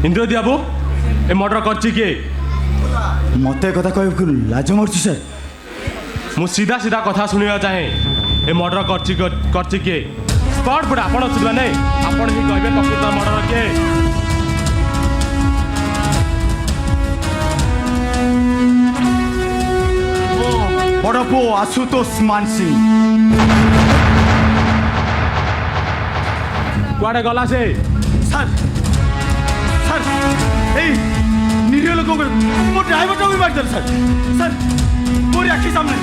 इंद्रदी बाबू ए murder करछि किए मत कथा कह लाज मार्च सर मु सीधा सीधा कथा सुनिया चाहे ए मर्डर करछि किए स्पॉट पर आपण सुबा नै आपण ही कहबे प्रकृत मर्डर किए बड़ पु आशुतोष मानसिंह कुआडे गला से सर सर ए निरीह लोक मो ड्राइवर को भी मार दे सर सर मोरी आखि सामने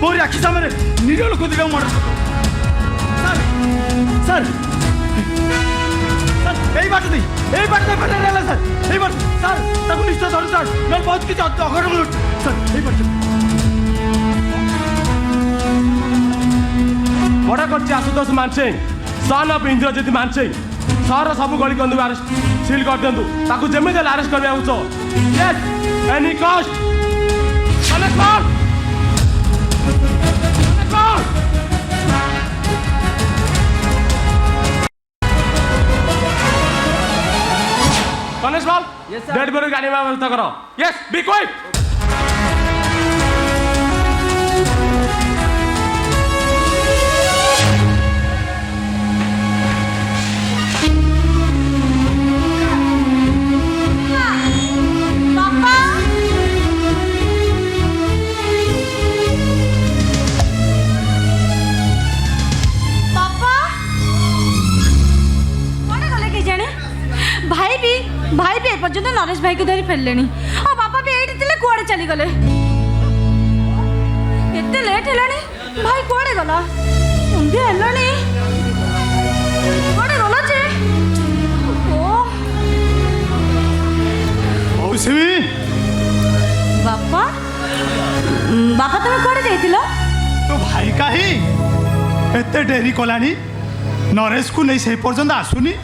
मोरी आखि सामने निरीह लोक दिगा मार सर सर सर ए बात फटा रहला सर ए बात सर ताको निश्चय धर सर न बहुत किछ अघटन सर ए बात मर्डर करछि आशुतोष मानसिंह सन ऑफ इंद्रजित मानसिंह सहर सब गली कंदु अरेस्ट सील कर दिंतु ताकू जेमी देला अरेस्ट करबे आउछो yes any cost collector constable dead body गाड़ी में व्यवस्था करो यस बी क्विक भाई भी एपर्यंत नरेश भाई को धरी फेरले और बापा भी एठी थिले कुआडे चली गले एते लेट हेलानी भाई कुआडे गला संध्या हेलानी कुआडे गला जे ओ मौसमी बापा बापा तुम कुआडे जाइतिलो तो भाई काहे एते डेरी कलानी नरेश को नहीं से पर्यंत आसुनी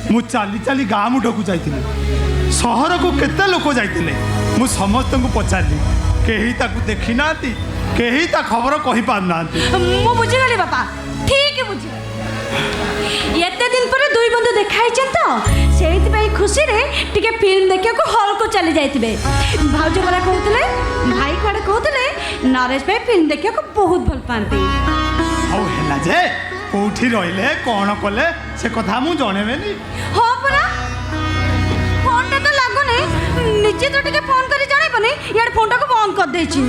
मु चाली चाली गाँ मुठक जाइए सहर को केते लोक जाइए मु समस्त को पचारि कहीं ताकू देखी ना कहीं ता खबर कही पार ना मु बुझीगली बापा ठीक बुझी एते दिन पर दुई बंधु देखाई तो से खुशी रे टिके फिल्म देखिया को हॉल को चली जाइतिबे भाउज वाला कहतले भाई कोडे कहतले नरेश भाई फिल्म देखिया को बहुत भल पांती औ हेला जे कोठी रहिले कोन कले से कथा मु जणेबेनी हो परा फोन तो लागुनी निजे तो टिके फोन करी जणेबनी यार फोन को बंद कर देछि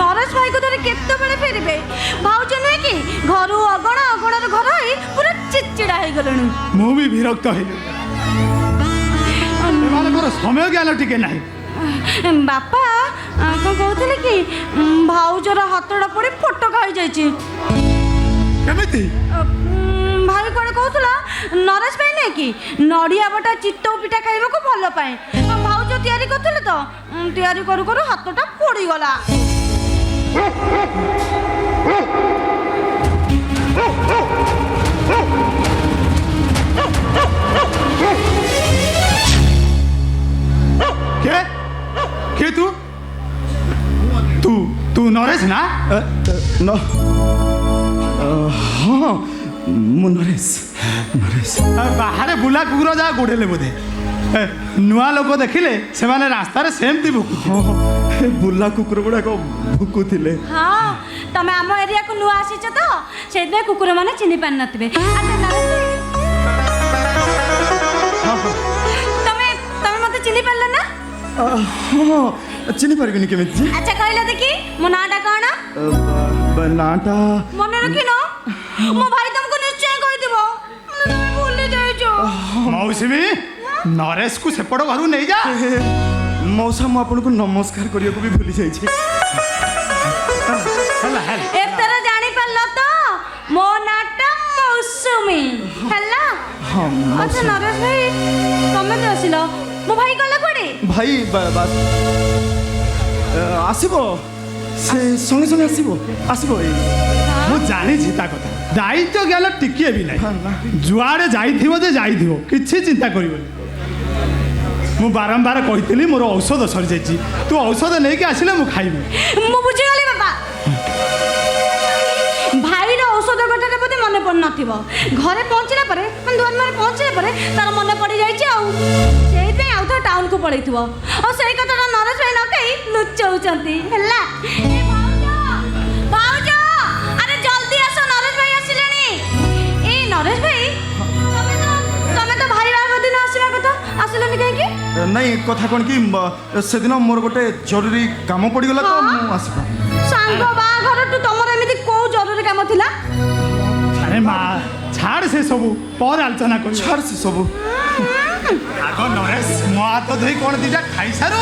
नरेश भाई को धरे केते बेले फेरबे भाउज नै कि घरु अगणा अगणा रे घर आई पूरा चिचिड़ा हे गलनी मु भी विरक्त हेलु एमानकर समय ज्ञान टिके नाही बापा को कहतले कि भाउजर हाथडा पड़े फोटो खाई जाइछि केमिति भाई कोन कहतला नरेश भाई नै कि नडिया बटा चित्तौ पिठा खाइबा को भलो पाए भाउज तयारी करथले तो तयारी करू करू हाथटा पड़ी गला के तू तू तू नरेश ना न हाँ मु नरेश नरेश बाहर बुला कुकुर जा गोड़ेले बोधे नुआ लोक देखिले से माने रास्तार सेमती भुकु बुला कुकुर गुड़ाक भुकुले हाँ तमे आम एरिया को नुआ आसीच तो से कुकुर माने चिन्ह पार नथिबे तमे तमे मते चिन्ह पारला ना हाँ चिन्ह पारिबिनी केमिति अच्छा कहला देखी मो नाटा कोन नाटा मन रखिनो मो भाई तुमको निश्चय कहि दिबो तुम भूल जाइछो मौसमी नरेश को सेपड़ घर नहीं जा मौसा मु आपन को नमस्कार करिया को भी भूली जाई छी एतर जानि पल्लो तो मो नाटा मौसमी हल्ला हां अच्छा नरेश भाई तमे तो आसिलो मो भाई गला कोडे भाई बस आसीबो से संगे संगे आसीबो मु जानी छी ता कथा दायित्व ज्ञान टिके भी नहीं जुआड़े जाइथिबो जे जाइथिबो किछि चिंता करिवो मु बारंबार कहितली मोर औषध सरी जाइछि तू औषध लेके आसिले मु खाइबी मु बुझी गली बाबा भाई रो औषध कथा बोते मन ପଡ଼ିନଥିବ ଘରେ ପହଞ୍ଚିଲା ପରେ ମାନେ ଦୁଆର ମୁହଁରେ ପହଞ୍ଚିଲା ପରେ ତାର ମନେ ପଡ଼ିଯାଇଛି ଆଉ ସେଇଥିପାଇଁ ଆଉ ଥରେ ଟାଉନକୁ ପଳେଇଥିବ ଆଉ ସେଇ କଥାଟା ନରେଶ ଭାଇ ନ କହି ଲୁଚଉଛନ୍ତି ହେଲା ଏ ଭାଉଜ ଭାଉଜ ଆରେ ଜଲ୍ଦି ଆସ ନରେଶ ଭାଇ ଆସିଲେଣି ଏ ନରେଶ ଭାଇ ତମେ ତ ଭାଇ ବାହାଘର ଦିନ ଆସିବା କଥା ଆସିଲନି କାହିଁକି ନାଇଁ କଥା କ'ଣ କି ସେଦିନ ମୋର ଗୋଟେ ଜରୁରୀ କାମ ପଡ଼ିଗଲା ତ ମୁଁ ଆସିବା ସାଙ୍ଗ ବାହାଘରଠୁ ତମର ଏମିତି କୋଉ ଜରୁରୀ କାମ ଥିଲା ଆରେ ମା ଛାଡ଼ ସେ ସବୁ ପରେ ଆଲୋଚନା କର ଛାଡ଼ ସେ ସବୁ ଆଗ ନରେଶ ମୋ ହାତ ଧୋଇ କ'ଣ ଦିଟା ଖାଇସାରୁ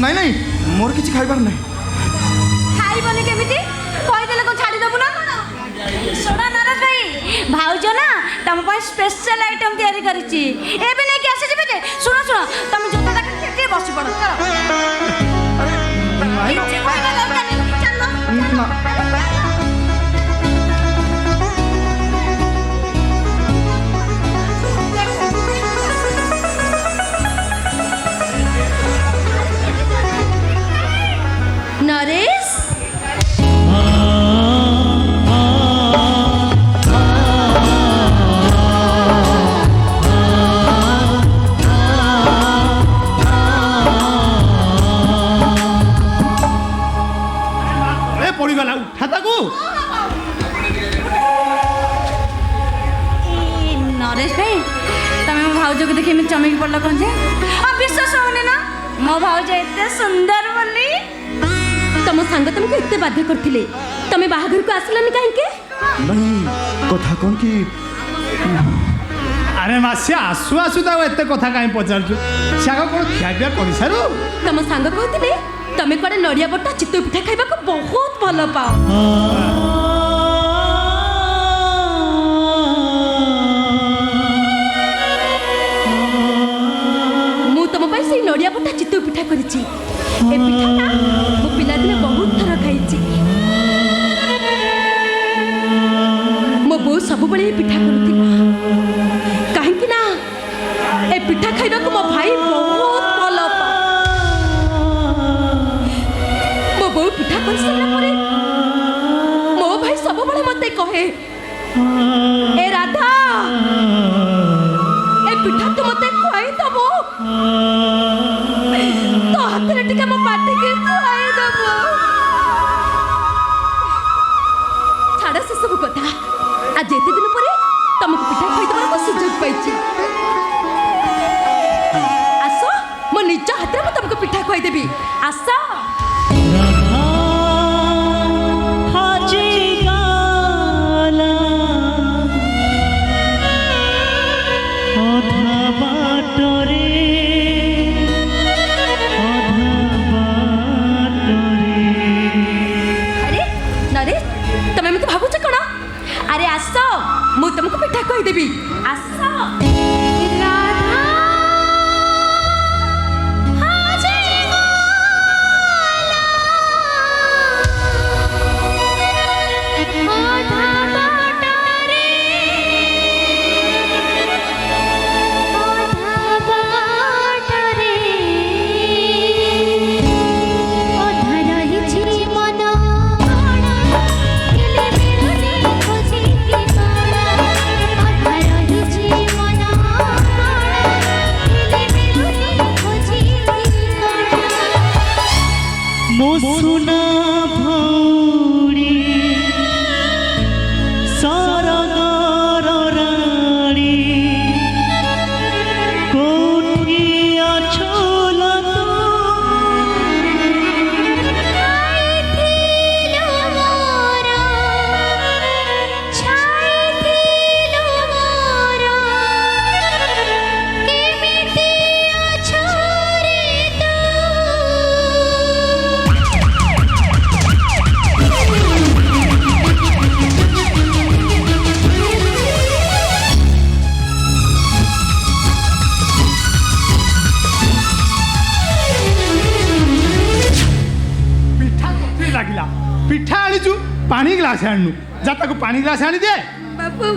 ନାଇଁ ନାଇଁ ମୋର କିଛି ଖାଇବାର ନାହିଁ ଖାଇବନି କେମିତି କହିଦେଲେ କଣ ଛାଡ଼ିଦେବୁ ନା କ'ଣ ଶୁଣ ନରେଶ ଭାଇ ଭାଉଜ ନା ତମ ପାଇଁ ସ୍ପେଶାଲ ଆଇଟମ ତିଆରି କରିଛି ଏବେ ନେଇକି ଆସିଯିବେ ଯେ ଶୁଣ ଶୁଣ ତମେ ଜୋତାଟା ଟିକେ ବସି ପଡ଼ ନାଇଁ କିଛି କହିବା ଦରକାର ନାହିଁ ଚାଲ ନା नरेश ଏ ପଡ଼ିଗଲା ଉଠା ତାକୁ नरेश भाई तमे मो भाउज को देखि एमती चमकी पड़ल कौन जे विश्वास होने ना मो भाउज एते सुंदर बोली तम सांग तुमको एते बाध्य करथिले तमे बाहागर को आसलनी काहे के ନାଇଁ କଥା କ'ଣ କି ଆରେ ମା ସେ ଆସୁ ଆସୁ ତାକୁ ଏତେ କଥା କାହିଁ ପଚାରୁଛୁ ସେ ଆଗ କ'ଣ ଖିଆପିଆ କରିସାରୁ तम सांग कहथिले तमे कोडे नडिया बट्टा चित्तौ पिठा खाइबा को बहुत भल पाओ मु तम पाई से नडिया बट्टा चित्तौ पिठा करिछि ए पिठाटा मो पिला दिने बहुत थर खाइछि मो बो सब बळे पिठा करूथिला काहे कि ना ए पिठा खाइबा को मो भाई बहुत भल पा मो बो पिठा कर सला परे मो भाई सब बळे मते कहे ए राधा ए पिठा तू मते खुआई दबो तो हाथ टिके मो पाटी के खुआई दबो छाड़ा से सब कथा आज एते दिन परे तुमको पिठा खाई देबार को सुযোগ पाइछि आसो मो निज हाथ में तुमको पिठा खुआई देबी आसो अरे नरेश तमे मते भाबुछ कोन अरे आसो मु तुमको पिठा खुआई देबी आसो राधा सुना भौरी सरगर रानी कोठी अछल ଲାଗିଲା ପିଠା ଆଣିଛୁ ପାଣି ଗ୍ଲାସ ଆଣିନୁ ଯା ତାକୁ ପାଣି ଗ୍ଲାସ ଆଣି ଦେ बाबू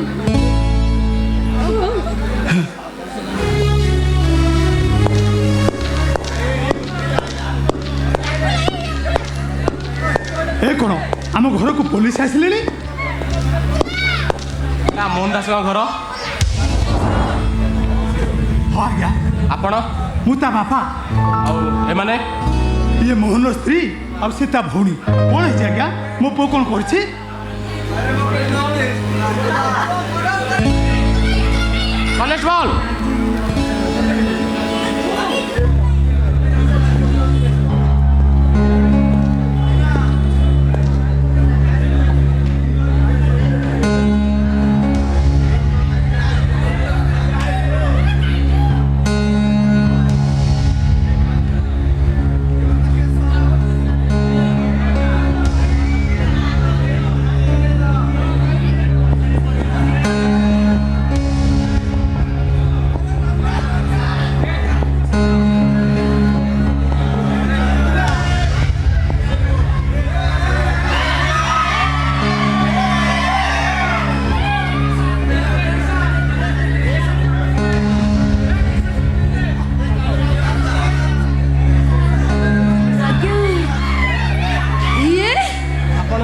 ଏ କ'ଣ ଆମ ଘରକୁ ପୋଲିସ ଆସିଲେଣି ଏଟା ମୋହନ ଦାସଙ୍କ ଘର। ହଁ ଆଜ୍ଞା ଆପଣ ମୁଁ ତା ବାପା। ଆଉ ଏମାନେ? ଇଏ ମୋହନର ସ୍ତ୍ରୀ ଆଉ ସେ ତା ଭଉଣୀ। କ'ଣ ହେଇଛି ଆଜ୍ଞା? ମୋ ପୁଅ କ'ଣ କରିଛି? କନେଷ୍ଟବଳ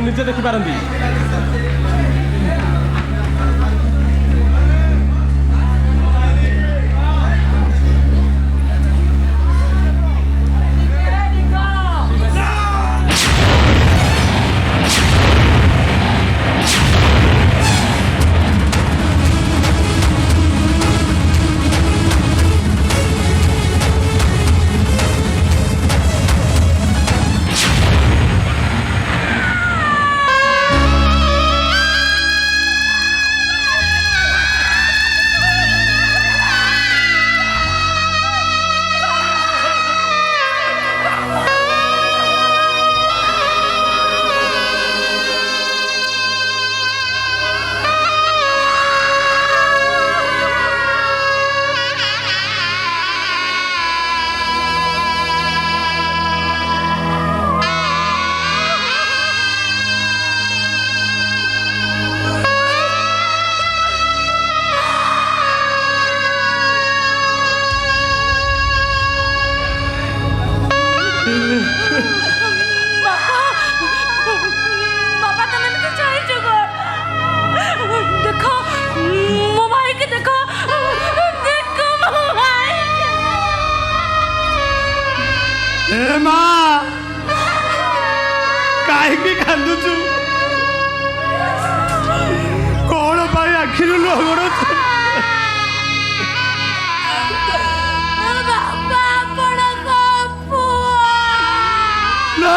ନିଜେ ଦେଖିପାରନ୍ତି। କାହିଁକି କାନ୍ଦୁଛୁ? କ'ଣ ପାଇଁ ଆଖିରୁ ଲୁହ ଗଡ଼ୁଛୁ? ନା,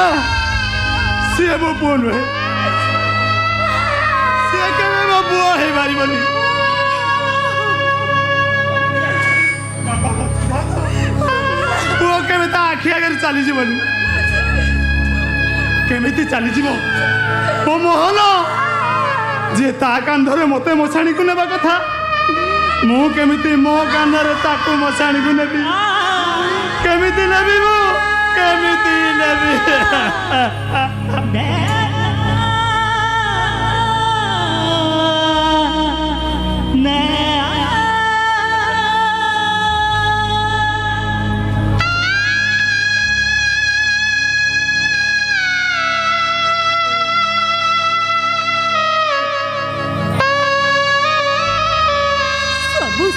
ସିଏ ମୋ ପୁଅ ନୁହେଁ। ସିଏ କେବେ ମୋ ପୁଅ ହେଇପାରିବନି। ପୁଅ କେବେ ତା ଆଖି ଆଗରେ ଚାଲିଯିବନି। କେମିତି ଚାଲିଯିବ ମୋ ମୋହନ, ଯିଏ ତା କାନ୍ଧରେ ମତେ ମଶାଣିକୁ ନେବା କଥା, ମୁଁ କେମିତି ମୋ କାନ୍ଧରେ ତାକୁ ମଶାଣିକୁ ନେବି? କେମିତି ନେବି ମୁଁ? କେମିତି ନେବି?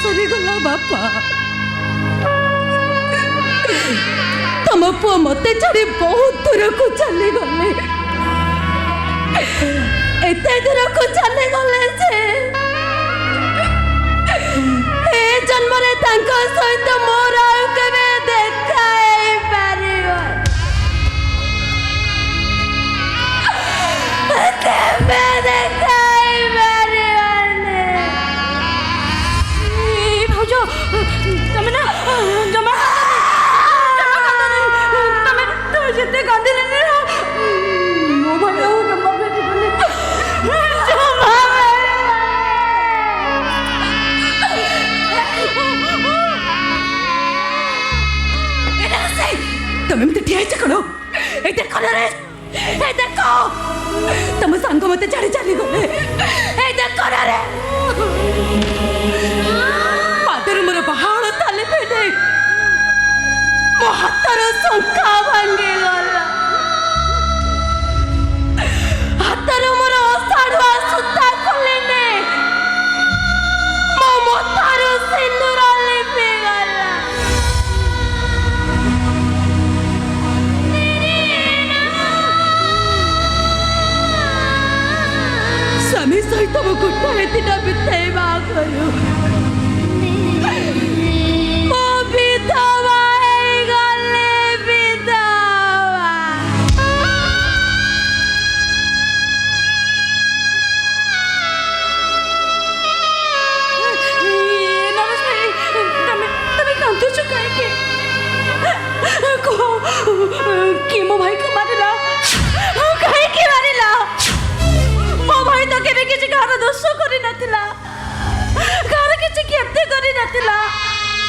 ସରିଗଲା ବାପା। ତମ ପୁଅ ମତେ ଛାଡ଼ି ବହୁତ ଦୂରକୁ ଚାଲିଗଲେ। ଏତେ ଦୂରକୁ ଚାଲିଗଲେ ଯେ ଏ ଜନ୍ମରେ ତାଙ୍କ ସହିତ ମୋର ଆଉ କେବେ ଦେଖା ହେଇପାରିବ କେବେ ଦେଖା ତମେ ନା ଜମା ତମେ ଯେତେ କାନ୍ଦିଲେନି ମୋ ଭାଇ ଆଉ ଜମା ଭେଟିବନି। ତମେ ଏମିତି ଠିଆ ହେଇଛ କ'ଣ? ଏ ଦେଖ ରେ, ଏ ଦେଖ ତମ ସାଙ୍ଗ ମତେ ଛାଡ଼ି ଚାଲିଗଲେ। ଏ ଦେଖ ରେ, ମୋର ବାହାଳ ତାଲି ଫେଟେ ମୋ ହାତର ଶଙ୍ଖା ଭାଙ୍ଗିଗଲା। ହାତର ମୋର ଅସାଢୁଆ ସୂତା ଖୋଲିନେ दिन बितेबा करू ओ विधवा गले विधवा नमस्ते तमे कांदुछ काहे कि मो भाई को मारिला काहे कि मारिला मो भाई तो केबे किछि घर दोष करि नथिला घर किछि केते करि नथिला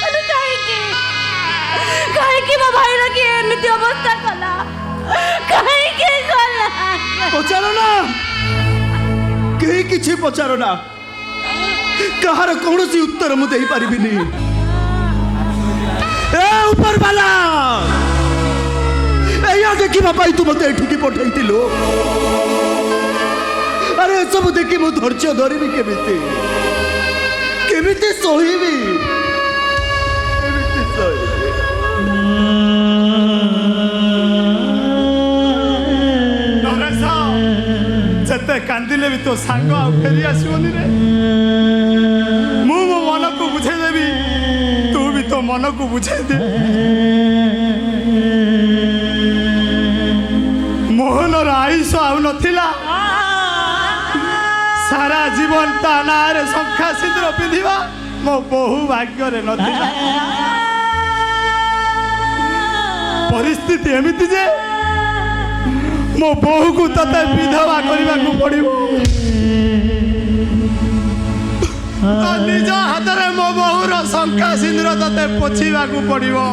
अरे काहे कि मो भाई रा कि एनति अवस्था कला काहे कि कला पचारो ना केही किछि पचारो ना कहार कौनसी उत्तर मु देई परिबिनी ए ऊपर वाला एया देखिबा पाई तू मते एठिकी पठाइतिलो अरे सब देखि मु धैर्य धरिबी केमिति केमिति सहिबी केमिति सहिबी नरेश जते कांदिले भी तो सांग आ फेरी आसीबनी रे मु मो मन को बुझे देबी तू भी तो मन को बुझे दे मोहन आयुष आउ नथिला सारा जीवन ता नारे शंखा सिंदूर पिंधिबा मो बहु भाग्य रे नथिला परिस्थिति एमिति जे मो बहु को तते विधवा करबा को पड़िबो तो निज हाथ रे मो बहु रो शंखा सिंदूर तते पोछिबा को पड़िबो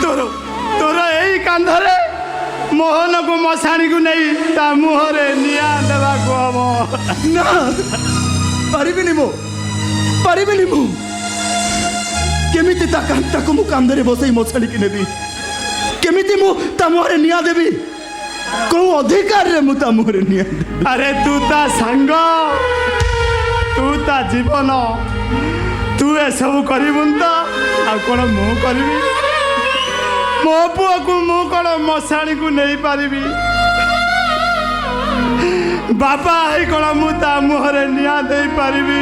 तोर तोर एई कांधरे मोहन को मशाणी को नहीं ता मुहरे निया देवा को हबो ना परिबिनी मु केमिति ता कांता को मु कांधरे बसई मछाड़ी कि नेबी केमिति मु ता मुहरे निया देबी को अधिकार रे मु ता मुहरे निया देबी अरे तू ता संग तू ता जीवन तू ए सब करिबुन त आ कोन मु करबी मो पुआ को मु कोन मशाणी को नहीं पारिबी बापा है कोन मु ता मुहरे निया देई पारिबी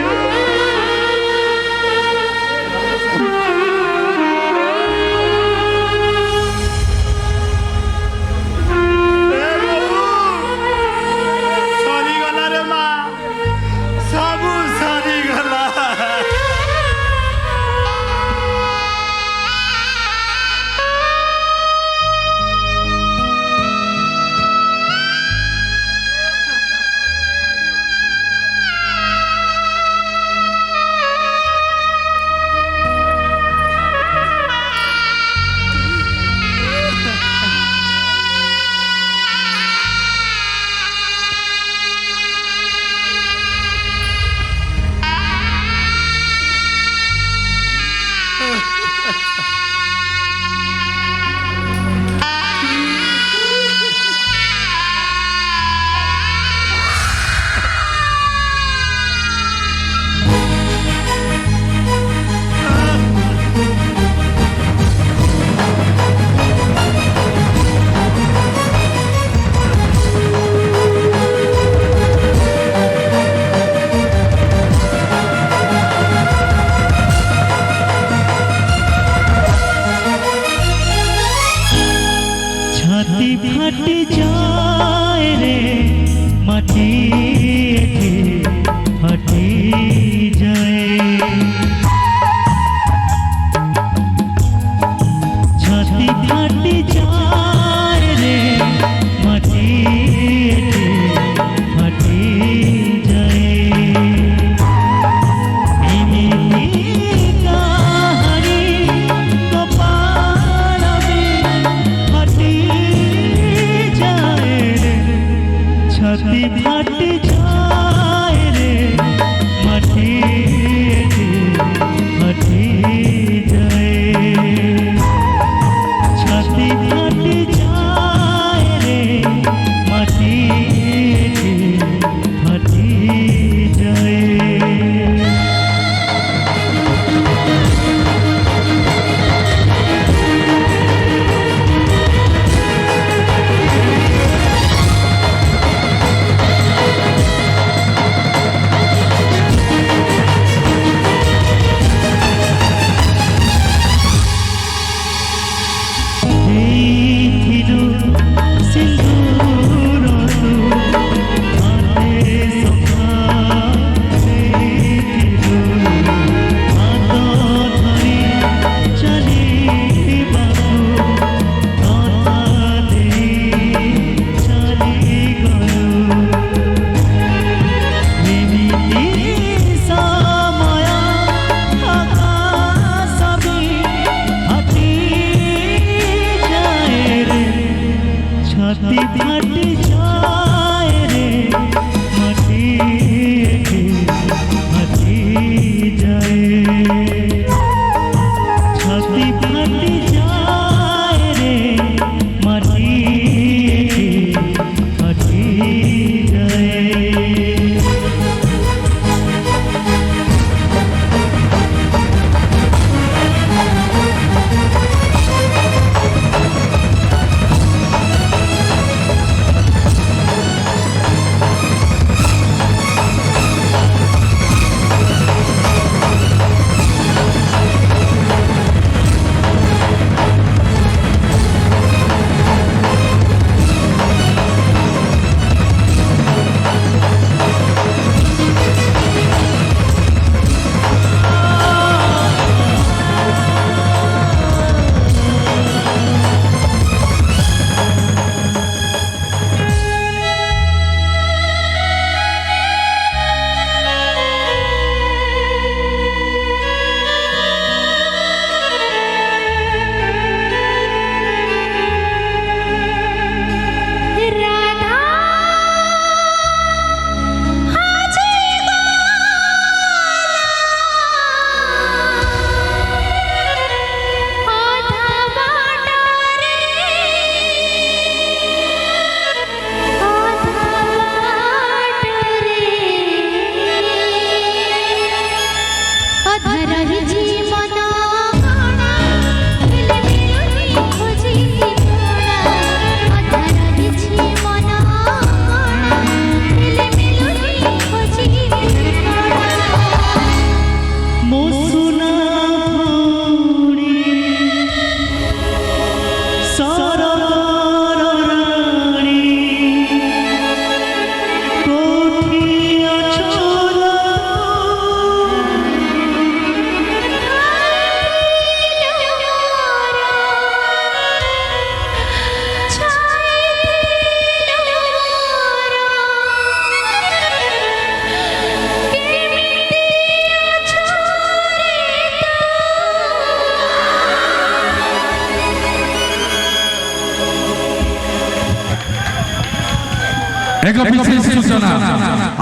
एक विशेष सूचना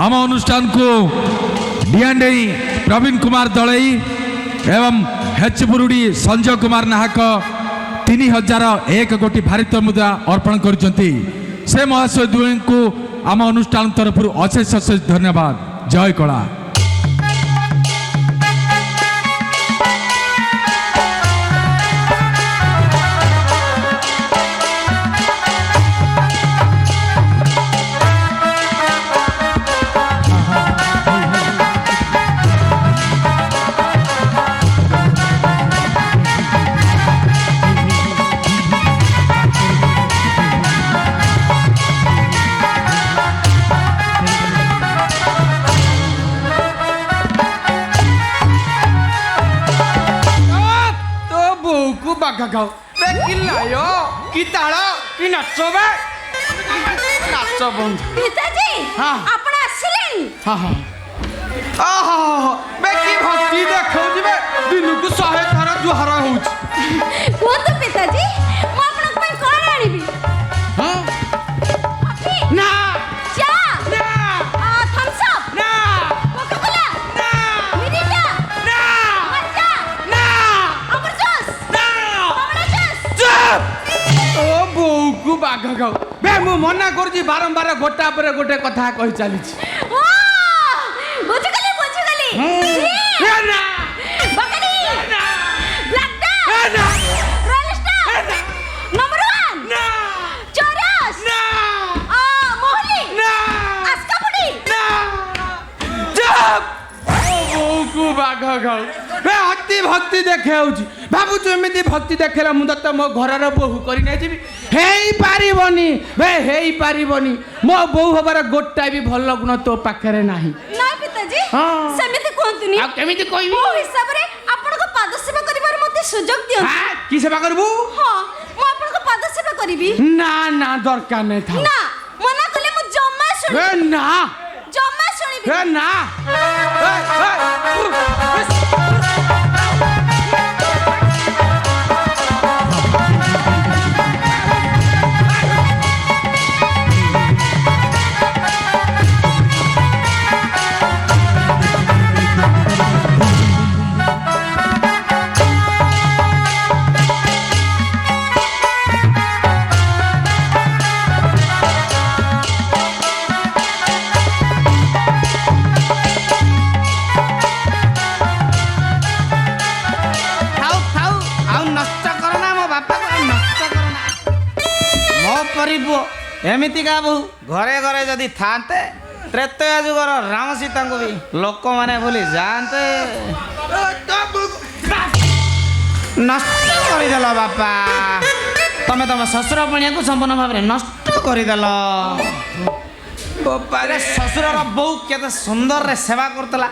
आम अनुष्ठान को डीएनडी प्रवीण कुमार दलई एवं हेचपुरुडी संजय कुमार नाहक 3001 कोटी भारतीय मुद्रा अर्पण करछंती से महाशय दुई को आम अनुष्ठान तरफ अशेष अशेष धन्यवाद। जय कला। गाओ बे कि लायो कि ताळो कि नाचो बे नाचो बंद पिताजी हाँ। आपण आसिले हां हां आहा बे कि भक्ति देखौ जिबे दिनु को 100 थरा जुहार होउछ को तो पिताजी मु आपण पे कोन आनिबी हां ना चा ना थम्स अप ना कोका-कोला ना मिरिंडा ना मरचा ना अमर जूस ना कमला जूस चुप ओ बोकु बाघ गाओ बे मु मना करजी बारंबार गोटा पर गोटे कथा कहि चाली छी ओ बुझगली ए ना बकरी ना ब्लैक ए डॉग ना रॉयल स्टार ना नंबर 1 ना चौरस ना मोहली ना अस्कापुड़ी ना चुप ओ बोकु बाघ गाओ बे अति भक्ति देखे होउची बाबू तू एमिति भक्ति देखेला मु त मो घरर बहु करि नै जिबी हेई पारिबनी बे हेई पारिबनी मो बहु हबार गोटा भी भल गुण तो पाखरे नाही ना पिताजी हाँ। सेमिति कोंतुनी आ केमिति कहबी ओ हिसाब रे आपण को पाद सेवा करिवार मते सुजोग दियो हां की सेवा करबू हां मु आपण को पाद सेवा करिवि ना ना दरकार नै था ना मना कले मु जम्मा सुनि ए ना जम्मा सुनिबि ए ना एमती का बहु घरे घरे जदि थाते त्रेतया जुगर राम सीता को भी लोक माने भूली जानते नष्ट करदेल बापा तमे तम ससुर पणिया को संपूर्ण भाव नष्ट करदेल ससुर बहु केते सुंदर रे सेवा करतला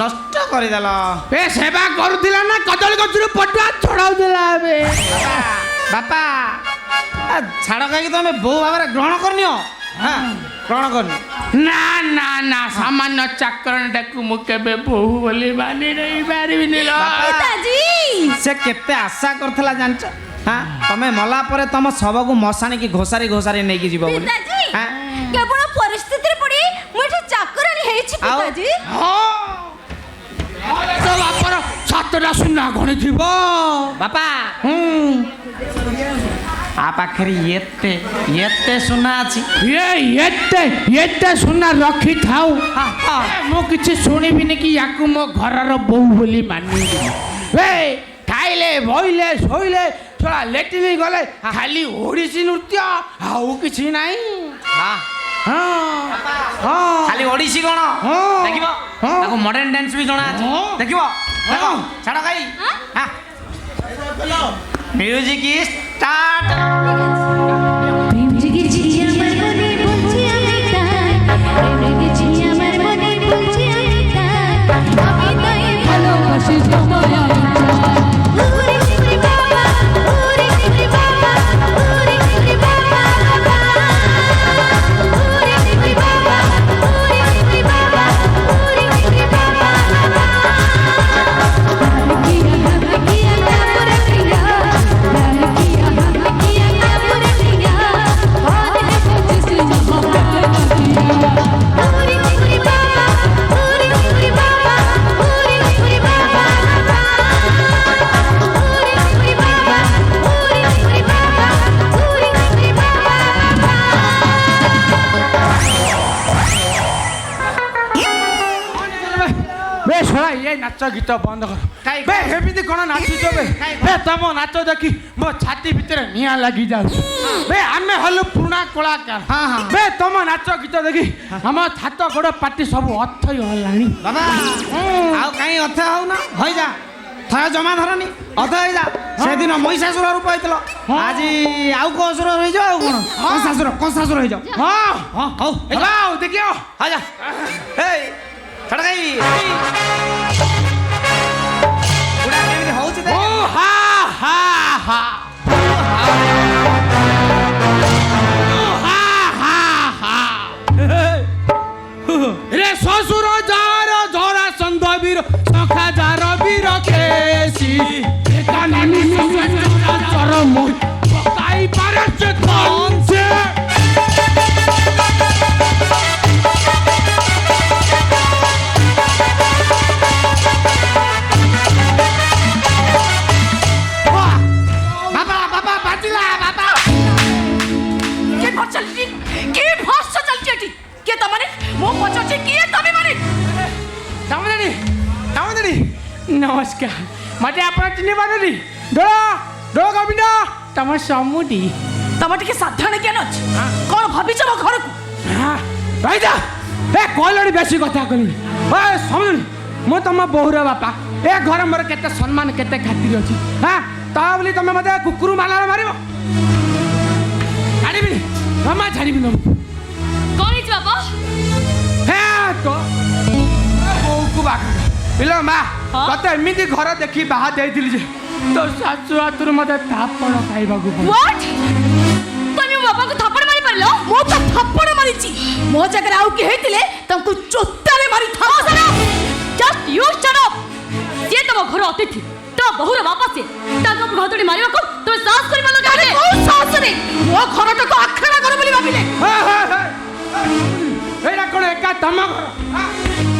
नष्ट करदेल बे सेवा करूतिला ना कदली गछरु पटुआ छडाउतिला बे बापा छाड़ कहीं तुम बहु भाव ग्रहण करनी हाँ ग्रहण करनी ना ना ना सामान्य चाकरण टाकू मु केबे बहु बोली मानी नहीं पारिबिनी लो पिताजी से केते आशा करथला जानछ हाँ तमे मला परे तम सबको मसानी की घोसारी घोसारी नहीं की जीवो बोली पिताजी हाँ केवल परिस्थिति रे पड़ी मुठे चाकरानी हेछि पिताजी हां तो बापर सातटा सुना गणी थीबो बापा आ पाखरी येते सुना अछि ये सुना रखी थाऊ मु किछि सुनिबिनी कि याकू मो घरर बहु बोली मानी ए खाइले भइले सोइले छोड़ा लेटिन गले खाली ओडिसी नृत्य आउ किछि नाही हाँ हां हां खाली ओडिसी कोन हाँ। देखिबो हाँ। ताको मॉडर्न डांस भी जणा अछि हाँ। देखिबो देखो छाड़ खाई हां म्यूजिक स्टार्ट प्रेम जगे जिया मर मने बुझिया बेटा प्रेम जगे जिया मर मने बुझिया बेटा আমি তাই ভালোবাসি জমায়া ওরে ওরে বাবা ওরে ওরে বাবা ওরে ওরে বাবা ওরে ওরে বাবা ওরে ওরে বাবা ওরে ওরে বাবা किया हम किया ना पूरा किया किया हम किया ना ନାଚ ଗୀତ ବନ୍ଦ କର କାଇଁ? ବେ ଏମିତି କ'ଣ ନାଚୁଛ ବେ କାଇଁ? ବେ ତମ ନାଚ ଦେଖି ମୋ ଛାତି ଭିତରେ ନିଆଁ ଲାଗି ଯାଉଛି ବେ ଆମେ ହେଲୁ ପୁରୁଣା କଳାକାର ହଁ, ହଁ। ବେ ତମ ନାଚ ଗୀତ ଦେଖି ଆମ ହାତ ଗୋଡ଼ ପାଟି ସବୁ ଅଥୟ ହେଲାଣି ବାବା ଆଉ କାହିଁ ଅଥ ହଉନ ହଇଯା ଥୟ ଜମା ଧରନି ଅଥ ହେଇଯା ସେଦିନ ମହିଷାସୁର ରୂପ ହେଇଥିଲ ଆଜି ଆଉ କୋଉ ଅସୁର ହେଇଯାଉ ଆଉ କ'ଣ କଂସାସୁର ହେଇଯାଉ ହଁ ହଁ ହଉ ହେଲା ଆଉ ଦେଖିବ ହଇଯା ହେଇ ଛଡ଼କାଇ ବୁଢ଼ା କେମିତି ହଉଛି ଓ ହା ହା ହା রে শ্বশুর যার ধরা সন্ধবীর সখা যার বীর খেসি এখানে চরম পকাই পারে কনছে ବାବା ବାବା ବାଜିଲା ବାବା কে ভাষ চালছি কে ভাষা চালছি এটি কে তমানে মো পচারছি কে তমে মানে দামোদরি দামোদরি নমস্কার মতে আপনার চিনি পারেনি ডোল ডোল গোবিন্দ তোমার সমুদি তোমার টিকে সাধারণ জ্ঞান আছে কোন ভাবিছ মো ঘরকু ভাইদা এ কলড়ি বেশি কথা কলি ওই সমুদি মো তম বহুর বাপা এ ঘর মোর কেতে সম্মান কেতে খাতির আছে হ্যাঁ তা বলি তুমি মতে কুকুর মালার মারিব ছাড়িবি মামা ছাড়িবি না কোন হইছ বাবা হ্যাঁ তো বউকু বাঘা পিলা মা ততে এমিতি ঘর দেখি বাহা ଦେଇଥିଲି যে তো শাশু হাতুর মতে থাপড় খাইবাকু পড়ে হোয়াট তুমি মো বাবা কো থাপড় মারি পারলো মো তো থাপড় মারিছি মো জায়গায় আউ কি হইতিলে তাଙ୍କୁ চোত্তারে মারি থাও সারা জাস্ট ইউ শাট আপ যে তম ঘর অতিথি তো বহুর বাপা সে তাଙ୍କ ঘরতড়ি মারিবাকু তুমি সাহস করি পারলো গালে ও সাহস নে মো ঘরটাকে আখড়া ঘর বলি ভাবিলে এইটা কোন একা তম ঘর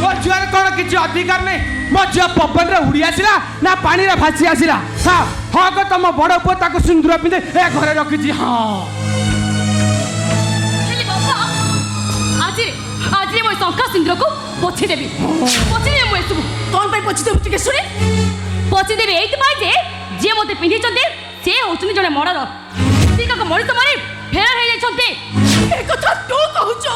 ମୋ ଝିଅର କ'ଣ କିଛି ଅଧିକାର ନାହିଁ ମୋ ଝିଅ ପବନରେ ଉଡ଼ି ଆସିଲା ନା ପାଣିରେ ଭାସି ଆସିଲା ହଁ ହଁ କ ତମ ବଡ଼ ପୁଅ ତାକୁ ସିନ୍ଦୁର ପିନ୍ଧେ ଏ ଘରେ ରଖିଛି ହଁ ହେଲେ ବାପା ଆଜି ମୁଁ ଶଙ୍ଖା ସିନ୍ଦୁରକୁ ପୋଛି ଦେବି ମୁଁ ଏସବୁ କ'ଣ ପାଇଁ ପୋଛି ଦେବି ଟିକେ ଶୁଣେ ପୋଛି ଦେବି ଏଇଥିପାଇଁ ଯେ ଯିଏ ମୋତେ ପିନ୍ଧିଛନ୍ତି ସେ ହେଉଛନ୍ତି ଜଣେ ମର୍ଡର ଦିଗକ ମଣିଷ ମାରି ଫେରାର ହେଇଯାଇଛନ୍ତି ଏ କଥା ତୁ କହୁଛୁ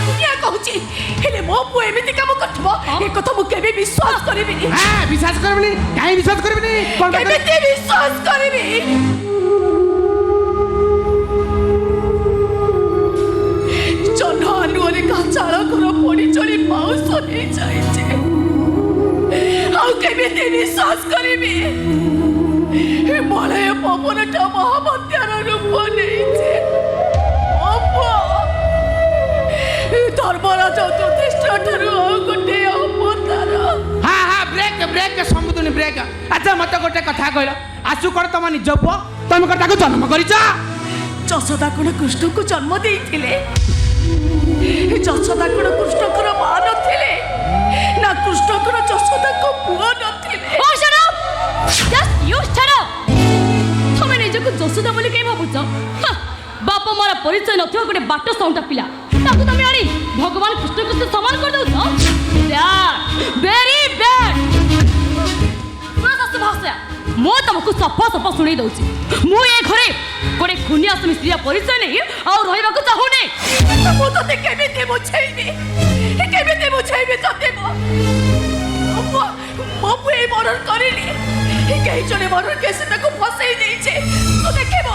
ଦୁନିଆ କହୁଛି ହେଲେ ମୋ ପୁଅ ଏମିତି କାମ କରୁଥିବ ଏ କଥା ମୁଁ କେବେ ବିଶ୍ୱାସ କରିବିନି ହଁ ବିଶ୍ୱାସ କରିବିନି କାହିଁ ବିଶ୍ୱାସ କରିବିନି କେମିତି ବିଶ୍ୱାସ କରିବି ଜହ୍ନ ଆଲୁଅରେ ଚାଳକର ପଡ଼ି ଚଳି ପାଉଁଶ ହେଇଯାଇଛି ଆଉ କେମିତି ବିଶ୍ୱାସ କରିବି ମଳୟ ପବନଟା ମହାବାତ୍ୟାର ରୂପ ନେଇଛି ମୋ ପୁଅ ଧର୍ମରାଜ ଯୁଧିଷ୍ଠିର ଠାରୁ ଆଉ ଗୋଟେ ଅବତାର ହଁ ହଁ ବ୍ରେକ୍ ବ୍ରେକ୍ ସମୁଦ୍ର ବ୍ରେକ୍ ଆଚ୍ଛା ମତେ ଗୋଟେ କଥା କହିଲ ଆସୁ କ'ଣ ତମ ନିଜ ପୁଅ ତମେ କ'ଣ ତାକୁ ଜନ୍ମ କରିଛ ଯଶୋଦା କ'ଣ କୃଷ୍ଣଙ୍କୁ ଜନ୍ମ ଦେଇଥିଲେ ଯଶୋଦା କ'ଣ କୃଷ୍ଣଙ୍କର ମା ନଥିଲେ ନା କୃଷ୍ଣଙ୍କର ଯଶୋଦାଙ୍କ ପୁଅ ନଥିଲେ ତମେ ନିଜକୁ ଯଶୋଦା ବୋଲି କାହିଁ ଭାବୁଛ ବାପା ମାର ପରିଚୟ ନଥିବା ଗୋଟେ ବାଟ ସାଉଁଟା ପିଲା ତାକୁ ତମେ ଆଣି ଭଗବାନ କୃଷ୍ଣଙ୍କୁ ସମାନ କରିଦେଉଛ ଭେରି ବ୍ୟାଡ୍ ମୁଁ ତମକୁ ସଫା ସଫା ଶୁଣେଇ ଦଉଛି ମୁଁ ଏ ଘରେ ଗୋଟେ ଖୁନିଆ ସ୍ତ୍ରୀର ପରିଚୟ ନେଇ ଆଉ ରହିବାକୁ ଚାହୁଁନି ମୁଁ ତତେ କେମିତି ବୁଝେଇବି ତତେ ମୋ ପୁଅ ଏଇ ମର୍ଡର କରିନି କେହି ଜଣେ ମର୍ଡର କେସ୍ ତାକୁ ଫସେଇ ଦେଇছে ତୁ ଦେଖିବ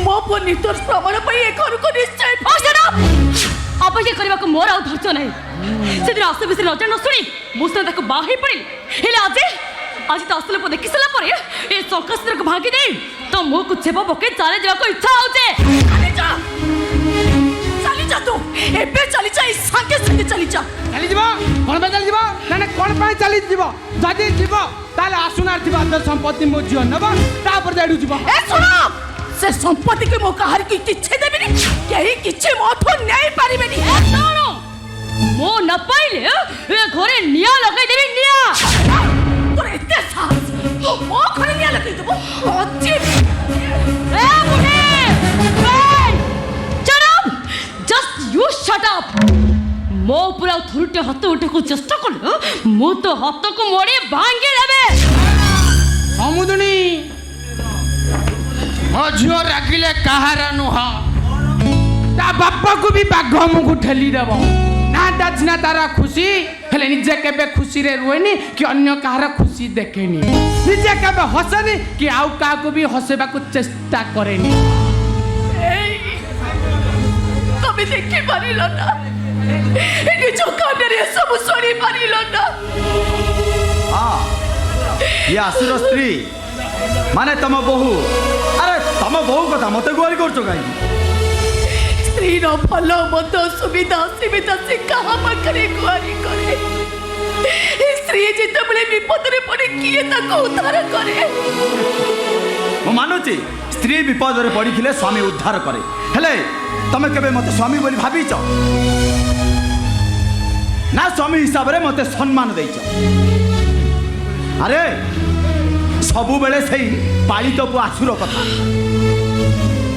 ମୋ ପୁଅ ନିର୍ଦ୍ଦୋଷ ପ୍ରମାଣ ପାଇଁ ଏ ଘରକୁ ନିଶ୍ଚୟ ଅପେକ୍ଷା କରିବାକୁ ମୋର ଆଉ ଧୈର୍ଯ୍ୟ ନାହିଁ ସେଦିନ ଆସୁ ବିଷୟରେ ନଜର ନ ଶୁଣି ମୁଁ ସେ ତାକୁ ବାହା ହେଇ ପଡ଼ିଲି ହେଲେ ଆଜି ତ ଆସିଲା ଦେଖି ସାରିଲା ପରେ ଏ ଶଙ୍ଖା ସିନ୍ଦୁରକୁ ଭାଙ୍ଗି ଦେଇ ତ ମୁହଁକୁ ଛେପ ପକେଇ ଚାଲି ଯିବାକୁ ଇଚ୍ଛା ହଉଛି ଚାଲିଯା ତୁ ଏବେ ଚାଲିଯା ଏଇ ସାଙ୍ଗେ ସାଙ୍ଗେ ଚାଲିଯା ଚାଲିଯିବ କ'ଣ ପାଇଁ ଚାଲିଯିବ ନା କ'ଣ ପାଇଁ ଚାଲିଯିବ ଯଦି ଯିବ ତାହେଲେ ଆସୁନାର ଥିବା ସମ୍ପତ୍ତି ମୋ ଝିଅ ନେବ ତାପରେ ଯାଇଠୁ ଯିବ ଏ ଶୁଣ ସେ ସମ୍ପତ୍ତିକୁ ମୁଁ କାହାରିକି କିଛି ଦେବିନି କେହି କିଛି ମୋଠୁ ନେଇ ପାରିବେନି ମୁଁ ନ ପାଇଲେ ଏ ଘରେ ନିଆଁ ଲଗେଇଦେବି ନିଆଁ ତୋର ଏତେ ସାହସ ତୁ ମୋ ଘରେ ନିଆଁ ଲଗେଇଦେବୁ Shut up! ମୋ ଉପରେ ଆଉ ଥରୁଟେ ହାତ ଉଠେକୁ ଚେଷ୍ଟା କଲୁ ମୁଁ ତ ହାତକୁ ମୋଡ଼ି ଭାଙ୍ଗି ଦେବେ। ସମୁଦୁଣୀ ମୋ ଝିଅ ରାଗିଲେ କାହାର ନୁହଁ, ତା ବାପାକୁ ବି ବାଘ ମୁକୁ ଠେଲି ଦେବ। ନା ତା ସିନା ତାର ଖୁସି ହେଲେ ନିଜେ କେବେ ଖୁସିରେ ରୁହେନି କି ଅନ୍ୟ କାହାର ଖୁସି ଦେଖେନି, ନିଜେ କେବେ ହସେନି କି ଆଉ କାହାକୁ ବି ହସେଇବାକୁ ଚେଷ୍ଟା କରେନି। তুমি দেখি পারিল না, নিজ কানে এসবু শুনি পারিল না। ये आसुर स्त्री माने तम बहु। अरे तम बहु कथा मते गुहारी करछो काई? স্ত্রীর ভালো মন্দ সুবিধা অসুবিধা সে কাহা পাখরে গুহারি করে। স্ত্রী যেতবেলে বিপদরে পড়ে কিয়ে তাকে উদ্ধার করে। मु मानुची स्त्री विपद रे पड़िखिले स्वामी उद्धार करे, हेले तमे केबे मते स्वामी बोली भाबिच ना? स्वामी हिसाब रे मते सम्मान देइच। अरे सबु बेले सही पालित पु आसुर कथा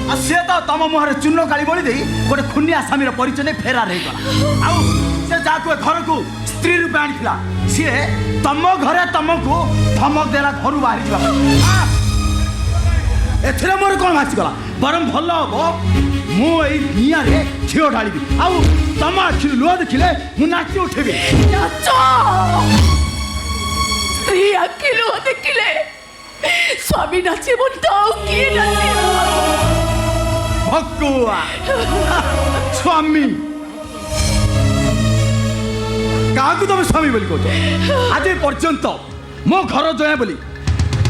आ से तो तम मुहरे चूर्ण काली बोली देई गोटे खुनी आसामीर परिचय नै फेरार हे गला। आउ से जाकु घर को स्त्री रूपे आनिथिला सी तम घरे तमको धमक देला घरु बाहरी जिबा। एथरे मोर कोन भासी गला बरम भल हबो मु एई निया रे झियो ढालिबी आउ तम आखि लुह देखिले मु नाची उठेबी। নাচো। স্ত্রী আখিলো দেখিলে স্বামী নাচিব তো কি নাচিব? भकुआ स्वामी क्या तुम स्वामी बोली कह आज पर्यंत मो घर जया बोली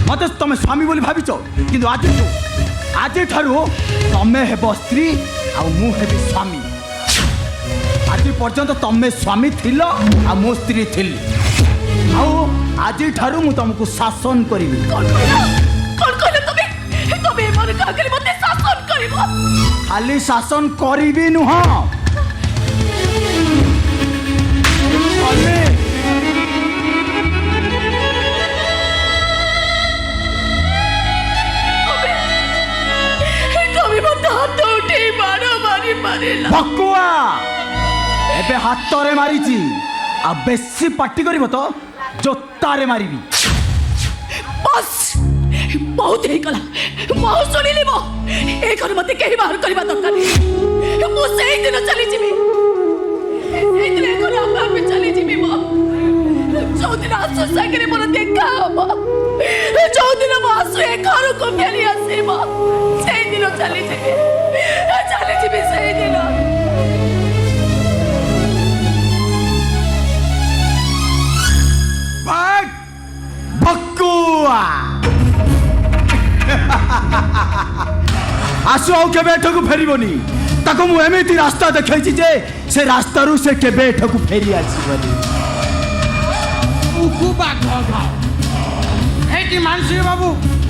मत तुम स्वामी बोली भाविच कि आज ठारू तमें हेब स्त्री आ मु हेबी स्वामी। आज पर्यंत तमें स्वामी थिल आ मो स्त्री थिली आज ठारू मु तुमको शासन करी। কোন কইলো তুমি তুমি মোর কাগরে মতে শাসন করিব? खाली शासन करी नुह তুমি মতে হাত উঠে মারো মারি মারিলা। भकुआ एबे हाथ रे मारीची आ बेसी पार्टी करिवो तो जोतारे मारिबी। बस बहुत ही गला बहु सुनिली मो ए घर मते केही बाहर करबा दरकार मो सेही दिन चली जिबी सेही दिन घर आप चली जिबी मो जो दिन आसु सागरे मोर देखा हो जो दिन मो आसु ए घर को फेरी आसी मो सेही दिन चली जिबी सेही दिन। भकुआ आसु आउ केबे एठकु फेरिबोनी ताको मु एमिति रास्ता देखैछि जे से रास्तारू से केबे एठकु फेरी आसीबोनी। उकु बाघ घाव एटी मानसी बाबू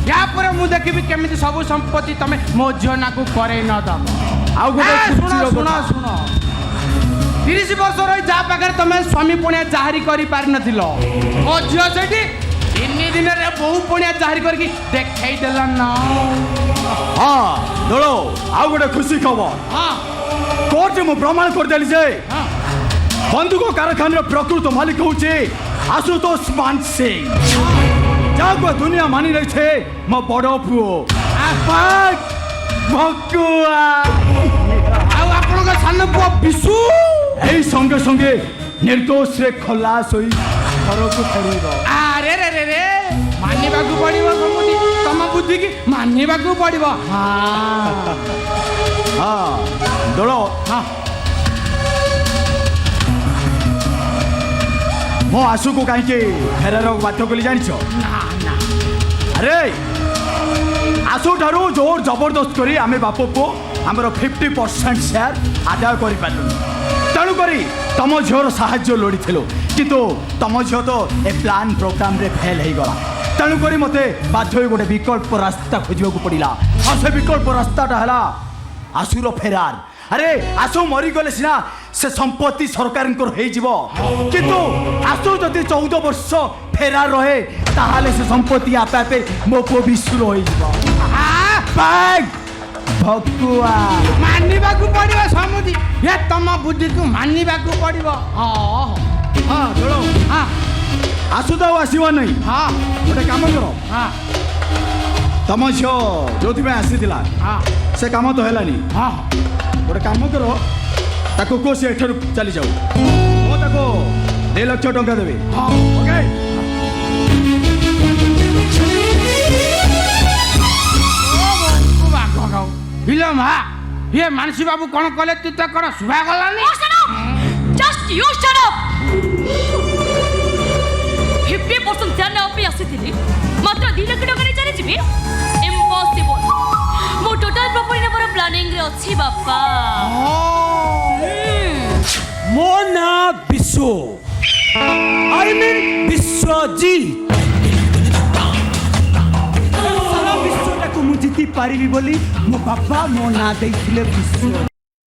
या पर मु देखिबी केमिति सब संपत्ति तमे मो झियो को करे न दब। आउ गोटे सुनो 30 वर्ष रही जा पाखर तमे स्वामी पुण्या जाहिर करी पारि नथिलो मो झियो सेठी 3 दिन रे बहु पुण्या जाहिर करके देखाई देला ना। हाँ दोलो आउ गोटे खुशी खबर हां कोर्ट मु प्रमाण कर देली जे बंदूक कारखाना प्रकृत मालिक होचे आशुतोष मान सिंह जाको दुनिया मानी रही छे मो बड़ पुओ भकुआ आउ आपन का सान पुओ विशु एई संगे संगे निर्दोष रे खलास होई घर को फेरिबो। अरे रे रे रे मानिबा को पड़िबो सम्पत्ति तम बुद्धि की मानिबा को पड़िबो। हां हां दोलो हां मो आशु को कहीं के फेरार बाध्य कली जानिछ ना ना अरे आशु ठारू जोर जबरदस्त करी आमे बाप को हमर 50% शेयर आदाय करि पालु तेणु करी तम झियोर साहाय्य लोड़ी थिलो किंतु तम झियो तो ए प्लान प्रोग्राम रे फेल हो गला तेणु करी मते बाध्य होई गोटे विकल्प रास्ता खोजबा को पड़िला आ से विकल्प रास्ताटा हला आशुर फेरार। अरे आशु मरी गले सिना से संपत्ति सरकार हो किंतु आशु जदि 14 वर्ष फेरार रहे ताहाले से संपत्ति आपे आपे मो पो विश्व हो ଭକୁଆ ମାନିବାକୁ ପଡିବ ସମୁଦି ଏ ତମ ବୁଦ୍ଧିକୁ ମାନିବାକୁ ପଡିବ ହଁ ହଁ ଚଳ ହଁ ଆସୁ ତ ଆଉ ଆସିବ ନାହିଁ ହଁ ଗୋଟେ କାମ କର ହଁ ତମ ଝିଅ ଯୋଉଥିପାଇଁ ଆସିଥିଲା ହଁ ସେ କାମ ତ ହେଲାନି ହଁ ଗୋଟେ କାମ କର ତାକୁ କୁହ ସେ ଏଠାରୁ ଚାଲିଯାଉ ମୁଁ ତାକୁ 2 ଲକ୍ଷ ଟଙ୍କା ଦେବି ଓକେ ଇଲୋ ମା ଇଏ ମାନସୀ ବାବୁ କ'ଣ କଲେ ତୁ ତ କ'ଣ ଶୁଭା ଗଲାନି ଜଷ୍ଟ ୟୁ ଶଟ୍ ଅପ୍ 50% ଧ୍ୟାନ ନେବା ପାଇଁ ଆସିଥିଲି ମାତ୍ର 2 ଲକ୍ଷ ଟଙ୍କା ନେଇ ଚାଲିଯିବି ଇମ୍ପସିବଲ୍ ମୁଁ ଟୋଟାଲ ପ୍ରପର୍ଟି ନେବାର ପ୍ଲାନିଂରେ ଅଛି ବାପା ମୋ ନାଁ ବିଶ୍ୱ ଆଇ ମିନ୍ ବିଶ୍ୱଜିତ ସାରା ବିଶ୍ୱଟାକୁ ମୁଁ ଜିତି ପାରିବି ବୋଲି ମୋ ବାପା ମୋ ନାଁ ଦେଇଥିଲେ ବିଶ୍ୱ